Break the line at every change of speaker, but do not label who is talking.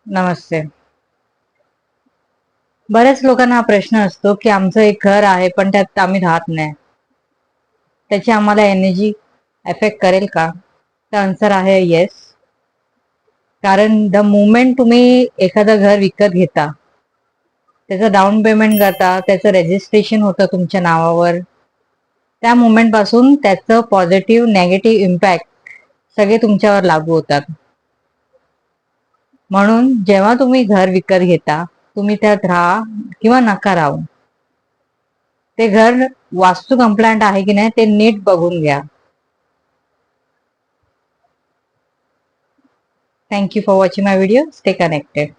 नमस्ते. बऱ्याच लोकांना हा प्रश्न असतो की आमचं एक घर आहे पण त्यात आम्ही राहत नाही. त्याची आम्हाला एनर्जी अफेक्ट करेल का? तर आन्सर आहे येस. कारण द मोमेंट तुम्ही एखादं घर विकत घेता, त्याचं डाऊन पेमेंट करता, त्याचं रजिस्ट्रेशन होतं तुमच्या नावावर, त्या मोमेंट पासून त्याचं पॉझिटिव्ह नेगेटिव्ह इम्पॅक्ट सगळे तुमच्यावर लागू होतात. म्हणून जेव्हा तुम्ही घर विकत घेता, तुम्ही त्यात राहा किंवा नका राहू, ते घर वास्तू कंप्लायंट आहे की नाही ते नीट बघून घ्या. Thank you for watching my video. Stay connected.